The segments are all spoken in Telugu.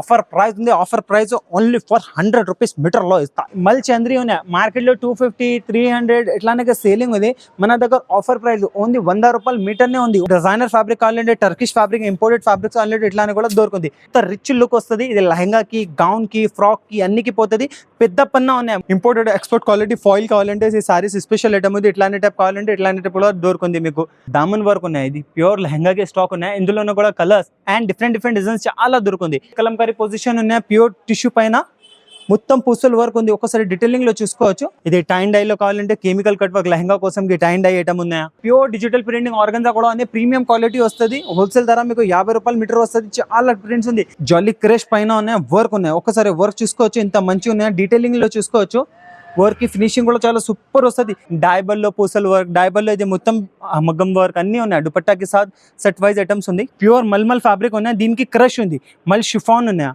ఆఫర్ ప్రైస్ ఉంది. Offer price only for 100 rupees మీటర్లో ఇస్తా. మళ్ళీ చంద్రి ఉన్నాయి మార్కెట్లో 250, 300 ఇట్లానే సేలింగ్ ఉంది. మన దగ్గర ఆఫర్ ప్రైస్ ఓన్లీ 100 రూపాయలు మీటర్నే ఉంది. డిజైనర్ ఫ్యాబ్రిక్ కావాలంటే, టర్కిష్ ఫ్యాబ్రిక్, ఇంపోర్టెడ్ ఫ్యాబ్రిక్స్ కావాలంటే ఇట్లానే కూడా దొరుకుతుంది. రిచ్ లుక్ వస్తుంది. ఇది లెహంగాకి, గౌన్ కి, ఫ్రాక్ కి అన్నికి పోతుంది. పెద్ద పన్నా ఉన్నాయి. ఇంపోర్టెడ్ ఎక్స్పోర్ట్ క్వాలిటీ ఫాయిల్ కావాలంటే ఈ సారీస్ స్పెషల్ ఐటమ్ ఉంది. ఇట్లాంటి టైప్ కావాలంటే ఇట్లాంటి టైప్ కూడా దొరుకుతుంది మీకు. దామన్ వర్క్ ఉన్నాయి. ఇది ప్యూర్ లెహంగాకి స్టాక్ ఉన్నాయి. ఇందులోనే కూడా కలర్స్ అండ్ డిఫరెంట్ డిజైన్స్ చాలా దొరుకుతుంది. కలంకారీ పొజిషన్ ఉన్నాయి. ప్యూర్ టిష్యూ పైన మొత్తం పూసల వర్క్ ఉంది. ఒకసారి డీటెయిలింగ్ లో చూసుకోవచ్చు. ఇది టైన్ డై లో కావాలంటే కెమికల్ కట్ వర్క్ లెహంగా కోసం టైన్ డై ఐటమ్ ఉన్నాయా. ప్యూర్ డిజిటల్ ప్రింటింగ్ ఆర్గన్జా కూడా ఉంది. ప్రీమియం క్వాలిటీ వస్తుంది. హోల్సేల్ ధర మీకు 50 రూపాయలు మీటర్ వస్తుంది. చాలా ప్రింట్స్ ఉంది. జాలీ క్రష్ పైన ఉన్నాయి. వర్క్ ఉన్నాయి. ఒకసారి వర్క్ చూసుకోవచ్చు. ఇంత మంచి ఉన్నాయి. డీటెయిలింగ్ లో చూసుకోవచ్చు. వర్క్ కి ఫినిషింగ్ కూడా చాలా సూపర్ వస్తుంది. డైబల్ లో పూసల్ వర్క్, డైబల్ లో ఇది మొత్తం మగ్గం వర్క్ అన్ని ఉన్నాయి. దుపట్టాకి సాత్ సెట్ వైజ్ ఐటమ్స్ ఉంది. ప్యూర్ మల్మల్ ఫ్యాబ్రిక్ ఉన్నాయి. దీనికి క్రష్ ఉంది. మళ్ళీ షిఫాన్ ఉన్నాయా,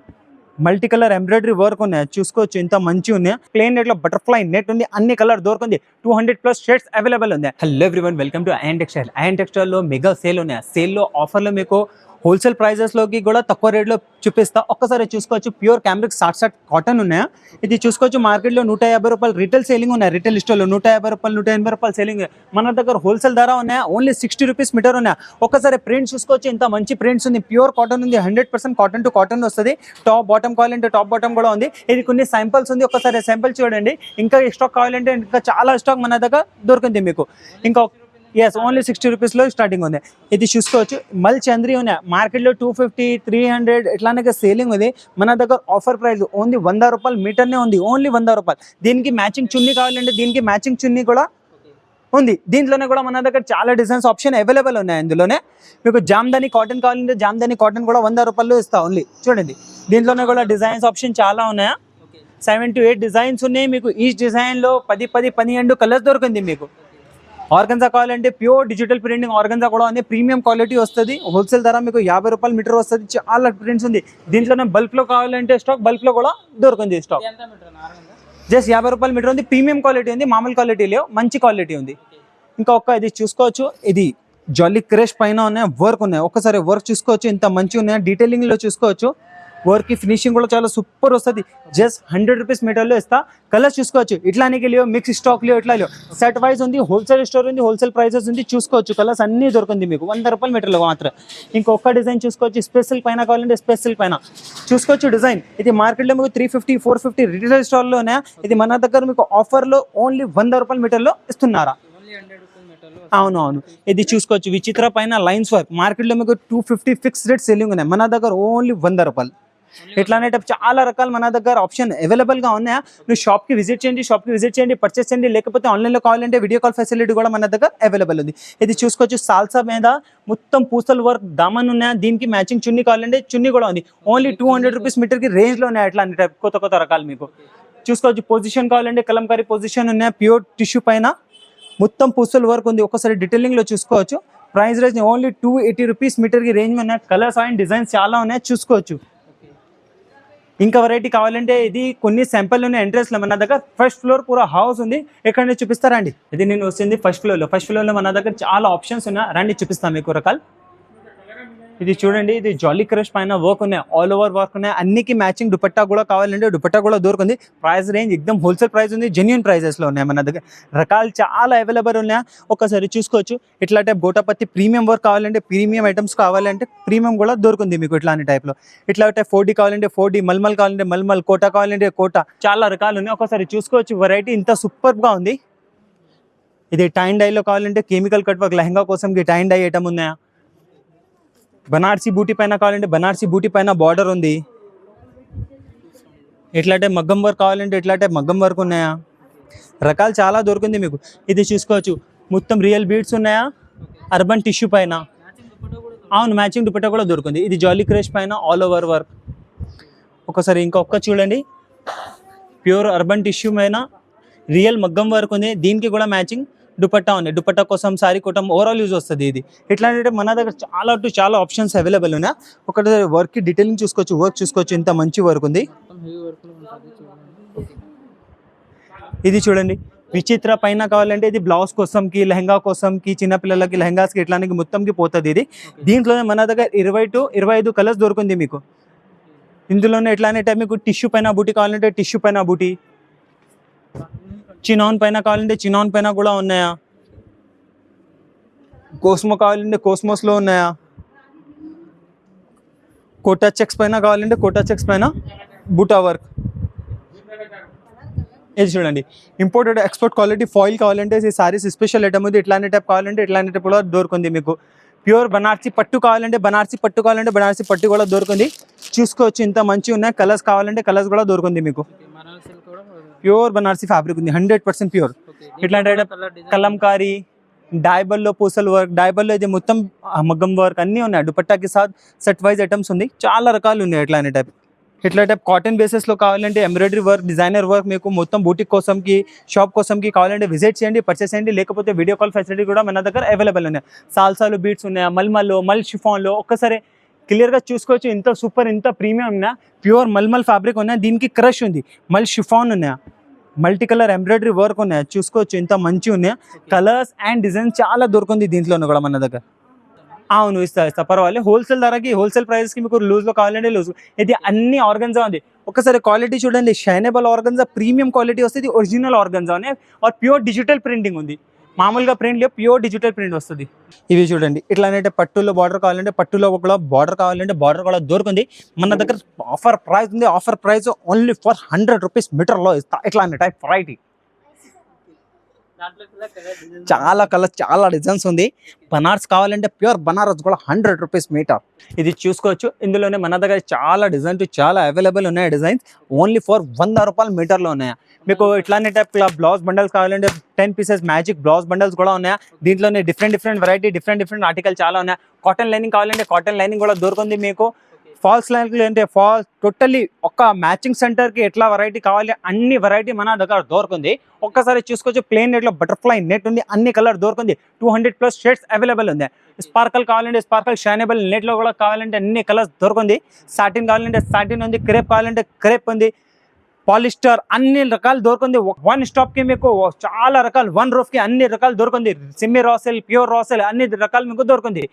మల్టీ కలర్ ఎంబ్రాయిడరీ వర్క్ ఉన్నాయి. చూసుకోవచ్చు ఇంత మంచి ఉన్నాయి. ప్లేన్ నెట్ లో బటర్ఫ్లై నెట్ ఉంది. అన్ని కలర్ దొరుకుతుంది. 200+ షేడ్స్ అవైలబుల్ ఉంది. Hello everyone, welcome to Ayan textile. Ayan textile లో మెగా సేల్ ఉన్నాయి. సేల్ లో ఆఫర్ లో మీకు హోల్సేల్ ప్రైజెస్ లోకి కూడా తక్కువ రేట్లో చూపిస్తా. ఒక్కసారి చూసుకోవచ్చు. ప్యూర్ క్యామ్రిక్ సాట్ కాటన్ ఉన్నాయా. ఇది చూసుకోవచ్చు. మార్కెట్లో 150 రూపాయలు రీటైల్ సేలింగ్ ఉన్నాయి. రీటైల్ స్టోర్లో 150 రూపాయలు, 180 రూపాయలు సేలింగ్. మన దగ్గర హోల్సేల్ ధర ఉన్నాయా ఓన్లీ 60 రూపీస్ మీటర్ ఉన్నాయా. ఒక్కసారి ప్రింట్స్ చూసుకోవచ్చు. ఇంత మంచి ప్రింట్స్ ఉంది. ప్యూర్ కాటన్ ఉంది. 100% కాటన్ టు కాటన్ వస్తుంది. టాప్ బాటమ్ కావాలంటే టాప్ బాటమ్ కూడా ఉంది. ఇది కొన్ని శాంపిల్స్ ఉంది. ఒకసారి శాంపిల్ చూడండి. ఇంకా స్టాక్ కావాలంటే ఇంకా చాలా స్టాక్ మన దగ్గర దొరుకుతుంది మీకు. ఇంకా ఎస్ ఓన్లీ 60 రూపీస్లో స్టార్టింగ్ ఉంది. ఇది చూసుకోవచ్చు. మళ్ళీ చంద్రి ఉన్నాయి మార్కెట్లో 250, 300 ఇట్లానే సేలింగ్ ఉంది. మన దగ్గర ఆఫర్ ప్రైస్ ఓన్లీ 100 రూపాయలు మీటర్నే ఉంది. ఓన్లీ 100 రూపాయలు. దీనికి మ్యాచింగ్ చున్నీ కావాలంటే దీనికి మ్యాచింగ్ చున్నీ కూడా ఉంది. దీంట్లోనే కూడా మన దగ్గర చాలా డిజైన్స్ ఆప్షన్ అవైలబుల్ ఉన్నాయి. అందులోనే మీకు జామ్దాని కాటన్ కావాలంటే జామ్దాని కాటన్ కూడా 100 రూపాయలు ఇస్తా ఓన్లీ. చూడండి దీంట్లోనే కూడా డిజైన్స్ ఆప్షన్ చాలా ఉన్నాయా. 7 to 8 డిజైన్స్ ఉన్నాయి మీకు. ఈ డిజైన్లో 12 కలర్స్ దొరికింది మీకు. ఆర్గన్జా కావాలంటే ప్యూర్ డిజిటల్ ప్రింటింగ్ ఆర్గన్జా కూడా ఉంది. ప్రీమియం క్వాలిటీ వస్తుంది. హోల్సేల్ ధర మీకు 50 రూపాయలు మీటర్ వస్తుంది. చాలా ప్రింట్స్ ఉంది. దీంట్లోనే బల్క్లో కావాలంటే స్టాక్ బల్క్లో కూడా దొరుకుతుంది స్టాక్. జస్ట్ 50 రూపాయలు మీటర్ ఉంది. ప్రీమియం క్వాలిటీ ఉంది. మామూలు క్వాలిటీ లేవు, మంచి క్వాలిటీ ఉంది. ఇంకా ఇది చూసుకోవచ్చు. ఇది జాలీ క్రష్ పైన ఉన్నాయి. వర్క్ ఉన్నాయి. ఒక్కసారి వర్క్ చూసుకోవచ్చు. ఇంత మంచి ఉన్నాయి. డీటెయిలింగ్లో చూసుకోవచ్చు. వర్క్ కి ఫినిషింగ్ కూడా చాలా సూపర్ వస్తుంది. జస్ట్ 100 రూపీస్ మీటర్లో ఇస్తా. కలర్స్ చూసుకోవచ్చు. ఇట్లానే లేవు, మిక్స్ స్టాక్ లేవు, ఇట్లా లేవు. సెట్ వైజ్ ఉంది. హోల్సేల్ స్టోర్ ఉంది. హోల్సేల్ ప్రైజెస్ ఉంది. చూసుకోవచ్చు. కలర్స్ అన్ని దొరుకుతుంది మీకు 100 రూపాయల మీటర్లో మాత్రం. ఇంకొక డిజైన్ చూసుకోవచ్చు. స్పెషల్ పైన కావాలంటే స్పెషల్ పైన చూసుకోవచ్చు. డిజైన్ ఇది మార్కెట్లో మీకు 350, 450 రిటైల్ స్టోర్లోనే. ఇది మన దగ్గర మీకు ఆఫర్లో ఓన్లీ 100 రూపాయల మీటర్లో ఇస్తున్నారా. అవును. ఇది చూసుకోవచ్చు. విచిత్ర పైన లైన్స్ వర్క్ మార్కెట్లో మీకు 250 ఫిక్స్ రేట్ సెల్లింగ్ ఉన్నాయి. మన దగ్గర ఓన్లీ 100 రూపాయలు. ఇట్లానే చాలా రకాలు మన దగ్గర ఆప్షన్ అవైలబుల్గా ఉన్నాయా. నువ్వు షాప్కి విజిట్ చేయండి, పర్చేస్ చేయండి. లేకపోతే ఆన్లైన్లో కావాలంటే వీడియో కాల్ ఫెసిలిటీ కూడా మన దగ్గర అవైలబుల్ ఉంది. ఇది చూసుకోవచ్చు. సాల్సా మీద మొత్తం పూసల్ వర్క్ దామన్ ఉన్నాయా. దీనికి మ్యాచింగ్ చున్నీ కావాలంటే చున్నీ కూడా ఉంది. ఓన్లీ 200 రూపీస్ మీటర్కి రేంజ్లో ఉన్నాయి. అట్లాంటి టైప్ కొత్త రకాలు మీకు చూసుకోవచ్చు. పొజిషన్ కావాలంటే కలంకారీ పొజిషన్ ఉన్నాయా. ప్యూర్ టిష్యూ పైన మొత్తం పూసల్ వర్క్ ఉంది. ఒకసారి డీటెయిలింగ్లో చూసుకోవచ్చు. ప్రైస్ రేంజ్ ఓన్లీ 280 రూపీస్ మీటర్కి రేంజ్ ఉన్నాయి. కలర్స్ అండ్ డిజైన్స్ చాలా ఉన్నాయి. చూసుకోవచ్చు. ఇంకా వెరైటీ కావాలంటే ఇది కొన్ని శాంపుల్ ఉన్నాయి. ఎంట్రెన్స్లో మన దగ్గర ఫస్ట్ ఫ్లోర్ పూరా హౌస్ ఉంది. ఎక్కడ నుంచి చూపిస్తారండి. ఇది నేను వస్తుంది ఫస్ట్ ఫ్లోర్లో మన దగ్గర చాలా ఆప్షన్స్ ఉన్నాయి. రండి చూపిస్తాను మీకు రకాలు. ఇది చూడండి. ఇది జాలీ క్రష్ పైన వర్క్ ఉన్నాయి. ఆల్ ఓవర్ వర్క్ ఉన్నాయి. అన్నికి మ్యాచింగ్ దుపట్టా కూడా కావాలంటే దుపట్టా కూడా దొరుకుతుంది. ప్రైస్ రేంజ్ ఎక్దమ్ హోల్సేల్ ప్రైస్ ఉంది. జెన్యూన్ ప్రైజెస్లో ఉన్నాయి మన దగ్గర. రకాలు చాలా అవైలబుల్ ఉన్నాయి. ఒకసారి చూసుకోవచ్చు. ఇట్లా టైప్ గోటాపత్తి ప్రీమియం వర్క్ కావాలంటే, ప్రీమియం ఐటమ్స్ కావాలంటే ప్రీమియం కూడా దొరుకుతుంది మీకు. ఇట్లాంటి టైప్లో ఇట్లా టైప్ 4D కావాలంటే 4D, మల్మల్ కావాలంటే మల్మల్, కోటా కావాలంటే కోటా, చాలా రకాలు ఉన్నాయి. ఒకసారి చూసుకోవచ్చు. వెరైటీ ఇంత సూపర్గా ఉంది. ఇది టైన్ డైలో కావాలంటే కెమికల్ కట్ వర్క్ లెహంగా కోసం టైన్ డై ఐటమ్ ఉన్నాయా. బనార్సీ బూటీ పైన కావాలంటే బనార్సీ బూటీ పైన బార్డర్ ఉంది. ఇట్లా టైప్ మగ్గం వర్క్ కావాలంటే ఇట్లా టైప్ మగ్గం వర్క్ ఉన్నాయా. రకాలు చాలా దొరుకుతుంది మీకు. ఇది చూసుకోవచ్చు. మొత్తం రియల్ బీడ్స్ ఉన్నాయా. అర్బన్ టిష్యూ పైన అవును మ్యాచింగ్ దుపట్టా కూడా దొరుకుతుంది. ఇది జాలీ క్రష్ పైన ఆల్ ఓవర్ వర్క్. ఒకసారి ఇంకొక చూడండి. ప్యూర్ అర్బన్ టిష్యూ పైన రియల్ మగ్గం వర్క్ ఉంది. దీనికి కూడా మ్యాచింగ్ దుపట్టా ఉంది. దుపట్టా కోసం సారీ కోటం ఓవరాల్ యూజ్ వస్తుంది. ఇది ఎట్లాంటి మన దగ్గర చాలా ఆప్షన్స్ అవైలబుల్ ఉన్నాయి. ఒకటి వర్క్ డీటెయిలింగ్ చూసుకోవచ్చు. వర్క్ చూసుకోవచ్చు. ఇంత మంచి వర్క్ ఉంది. ఇది చూడండి. విచిత్ర పైన కావాలంటే ఇది బ్లౌజ్ కోసంకి, లెహంగా కోసంకి, చిన్నపిల్లలకి లెహంగాస్కి ఇట్లానికి మొత్తంకి పోతుంది. ఇది దీంట్లోనే మన దగ్గర 20 to 25 కలర్స్ దొరుకుతుంది మీకు. ఇందులోనే ఎట్లానే టైప్ మీకు టిష్యూ పైన బూటీ కావాలంటే టిష్యూ పైన బూటీ, చినాన్ పైన కావాలంటే చినాన్ పైన కూడా ఉన్నాయా, కోస్మో కావాలంటే కోస్మోస్లో ఉన్నాయా, కోటా చెక్స్ పైన కావాలంటే కోటా చెక్స్ పైన బూటా వర్క్. ఇది చూడండి ఇంపోర్టెడ్ ఎక్స్పోర్ట్ క్వాలిటీ ఫాయిల్ కావాలంటే ఈ సారీస్ స్పెషల్ ఐటమ్ ఉంది. ఇట్లానే టైప్ కావాలంటే ఇట్లానే టైప్ కూడా దొరుకుతుంది మీకు. ప్యూర్ బనార్సీ పట్టు కావాలంటే బనార్సీ పట్టు కావాలంటే బనార్సీ పట్టు కూడా దొరుకుతుంది. చూసుకోవచ్చు ఇంత మంచిగా ఉన్నాయి. కలర్స్ కావాలంటే కలర్స్ కూడా దొరుకుతుంది మీకు. ప్యూర్ బనార్సీ ఫ్యాబ్రిక్ ఉంది 100% ప్యూర్. ఇట్లాంటి కలంకారీ, డైబల్లో పూసల్ వర్క్, డైబల్లో ఇది మొత్తం మగ్గం వర్క్ అన్నీ ఉన్నాయి. దుపట్టాకి సాత్ సెట్ వైజ్ ఐటమ్స్ ఉంది. చాలా రకాలు ఉన్నాయి. ఇట్లానే టైప్ కాటన్ బేసిస్లో కావాలంటే ఎంబ్రాయిడరీ వర్క్, డిజైనర్ వర్క్ మీకు మొత్తం బూటిక్ కోసంకి షాప్ కోసంకి కావాలంటే విజిట్ చేయండి, పర్చేస్ చేయండి. లేకపోతే వీడియో కాల్ ఫెసిలిటీ కూడా మన దగ్గర అవైలబుల్ ఉన్నాయి. సాల్సాలు బీట్స్ ఉన్నాయా, మల్మల్లో, మల్ షిఫాన్లో ఒక్కసారి క్లియర్గా చూసుకోవచ్చు. ఇంత సూపర్ ఇంత ప్రీమియం ఉన్నాయా, ప్యూర్ మల్మల్ ఫ్యాబ్రిక్ ఉన్నాయా, దీనికి క్రష్ ఉంది, మల్ షిఫాన్ ఉన్నాయా, మల్టీ కలర్ ఎంబ్రాయిడరీ వర్క్ ఉన్నాయా. చూసుకోవచ్చు ఇంత మంచి ఉన్నాయా. కలర్స్ అండ్ డిజైన్స్ చాలా దొరుకుతుంది దీంట్లోనూ కూడా మన దగ్గర. అవును ఇస్తా పర్వాలేదు. హోల్సేల్ ధరకి హోల్సేల్ ప్రైస్కి మీకు లూజ్లో కావాలంటే లూజ్. ఇది అన్ని ఆర్గన్జా ఉంది. ఒకసారి క్వాలిటీ చూడండి, షైనబుల్ ఆర్గన్జా ప్రీమియం క్వాలిటీ వస్తుంది. ఒరిజినల్ ఆర్గన్జా ఉన్నాయి. ఆర్ ప్యూర్ డిజిటల్ ప్రింటింగ్ ఉంది. మామూలుగా ప్రింట్ లేదు, ప్యూర్ డిజిటల్ ప్రింట్ వస్తుంది. ఇవి చూడండి ఇట్లానంటే పట్టులో బార్డర్ కావాలంటే పట్టులో కూడా బార్డర్ కావాలంటే బార్డర్ కూడా దొరుకుతుంది. మన దగ్గర ఆఫర్ ప్రైస్ ఉంది. Offer price only for 100 rupees మీటర్లో ఇస్తా. ఇట్లానే టైప్ వెరైటీ చాలా కలర్స్ చాలా డిజైన్స్ ఉంది. బనారస్ కావాలంటే ప్యూర్ బనారస్ కూడా 100 రూపీస్ మీటర్. ఇది చూసుకోవచ్చు. ఇందులోనే మన దగ్గర చాలా డిజైన్స్ చాలా అవైలబుల్ ఉన్నాయి. డిజైన్స్ ఓన్లీ ఫర్ 100 రూపాయల మీటర్లో ఉన్నాయా. మీకు ఇట్లానే టైప్ బ్లౌజ్ బండల్స్ కావాలంటే 10 పీసెస్ మ్యాజిక్ బ్లౌజ్ బండల్స్ కూడా ఉన్నాయా. దీంట్లోనే డిఫరెంట్ వెరైటీ డిఫరెంట్ ఆర్టికల్ చాలా ఉన్నాయి. కాటన్ లైనింగ్ కావాలంటే కాటన్ లైనింగ్ కూడా దొరుకుతుంది మీకు. ఫాల్స్ లైనింగ్ అంటే ఫాల్స్ టోటల్లీ ఒక మ్యాచింగ్ సెంటర్కి ఎట్లా వెరైటీ కావాలి అన్ని వెరైటీ మన దగ్గర దొరుకుతుంది. ఒక్కసారి చూసుకోవచ్చు. ప్లేన్ నెట్లో బటర్ఫ్లై నెట్ ఉంది. అన్ని కలర్ దొరుకుతుంది. 200+ షేడ్స్ అవైలబుల్ ఉంది. స్పార్కల్ కావాలంటే స్పార్కల్, షైనబుల్ నెట్లో కూడా కావాలంటే అన్ని కలర్స్ దొరుకుతుంది. సాటిన్ కావాలంటే సాటిన్ ఉంది. క్రేప్ కావాలంటే క్రేప్ ఉంది. పాలిస్టర్ అన్ని రకాలు దొరుకుతుంది. వన్ స్టాప్కి మీకు చాలా రకాలు, వన్ రూఫ్కి అన్ని రకాలు దొరుకుతుంది. సెమీ రాసెల్, ప్యూర్ రాసెల్ అన్ని రకాలు మీకు దొరుకుతుంది.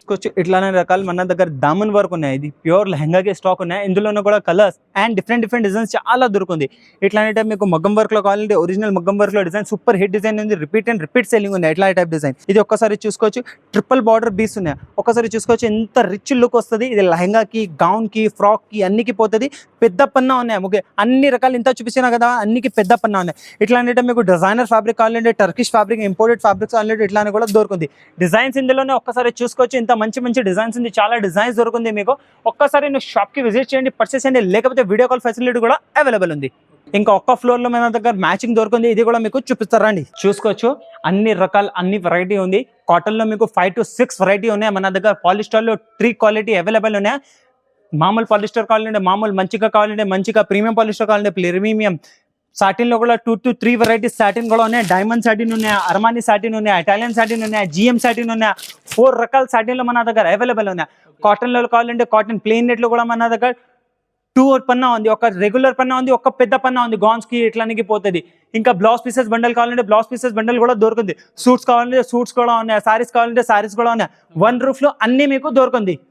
ఇట్లానే రకాలు మన దగ్గర దామన్ వర్క్ ఉన్నాయి. ఇది ప్యూర్ లెహంగాకి స్టాక్ ఉన్నాయి. ఇందులోనే కూడా కలర్స్ అండ్ డిఫరెంట్ డిజైన్స్ చాలా దొరుకుతుంది. ఇట్లాంటి మీకు మగ్గం వర్క్లో కావాలంటే ఒరిజినల్ మగ్గం వర్క్లో డిజైన్ సూపర్ హిట్ డిజైన్ ఉంది. రిపీట్ సెల్లింగ్ ఉంది. ఇట్లా టైప్ డిజైన్ ఇది ఒక్కసారి చూసుకోవచ్చు. ట్రిపుల్ బార్డర్ బీస్ ఉన్నాయి. ఒక్కసారి చూసుకోవచ్చు ఎంత రిచ్ లుక్ వస్తుంది. ఇది లెహంగాకి, గౌన్కి, ఫ్రాక్కి అన్నికి పోతుంది. పెద్ద పన్నా ఉన్నాయి. ముగ్గే అన్ని రకాలు ఇంత చూపించినా కదా అన్నికి పెద్ద పన్నా ఉన్నాయి. ఇట్లాంటి మీకు డిజైనర్ ఫ్యాబ్రిక్ కావాలంటే టర్కిష్ ఫ్యాబ్రిక్, ఇంపోర్టెడ్ ఫ్యాబ్రిక్స్ కావాలంటే ఇట్లానే కూడా దొరుకుతుంది. డిజైన్స్ ఇందులోనే ఒక్కసారి చూసుకోవచ్చు. ఇంత మంచి డిజైన్స్ ఉంది. చాలా డిజైన్స్ దొరుకుతుంది మీకు. ఒక్కసారి నువ్వు షాప్కి విజిట్ చేయండి, పర్చేస్ చేయండి. లేకపోతే వీడియో కాల్ ఫెసిలిటీ కూడా అవైలబుల్ ఉంది. ఇంకా ఒక్క ఫ్లోర్లో మన దగ్గర మ్యాచింగ్ దొరుకుతుంది. ఇది కూడా మీకు చూపిస్తారండి. చూసుకోవచ్చు అన్ని రకాల అన్ని వెరైటీ ఉంది. కాటన్లో మీకు 5 to 6 వెరైటీ ఉన్నాయి మన దగ్గర. పాలిస్టర్లో 3 క్వాలిటీ అవైలబుల్ ఉన్నాయి. మామూలు పాలిస్టర్ కావాలంటే మామూలు, మంచిగా కావాలంటే మంచిగా, ప్రీమియం పాలిస్టర్ కావాలంటే ప్రీమియం. సాటిన్లో కూడా 2 to 3 వెరైటీస్ సాటిన్ కూడా ఉన్నాయి. డైమండ్ సాటిన్ ఉన్నాయి, అర్మానీ సాటిన్ ఉన్నాయి, ఇటాలియన్ సాటిన్ ఉన్నాయి, GM సాటిన్ ఉన్నాయి. 4 రకాల సాటిన్లో మన దగ్గర అవైలబుల్ ఉన్నాయి. కాటన్లో కావాలంటే కాటన్, ప్లెయిన్ నెట్లో కూడా మన దగ్గర 2 పన్నా ఉంది, ఒక రెగ్యులర్ పన్నా ఉంది, ఒక పెద్ద పన్నా ఉంది. గౌన్స్కి ఇట్లానికి పోతుంది. ఇంకా బ్లౌజ్ పీసెస్ బండల్ కావాలంటే బ్లౌజ్ పీసెస్ బండల్ కూడా దొరుకుతుంది. సూట్స్ కావాలంటే సూట్స్ కూడా ఉన్నాయి. సారీస్ కావాలంటే సారీస్ కూడా ఉన్నాయి. వన్ రూఫ్లో అన్ని మీకు దొరుకుతుంది.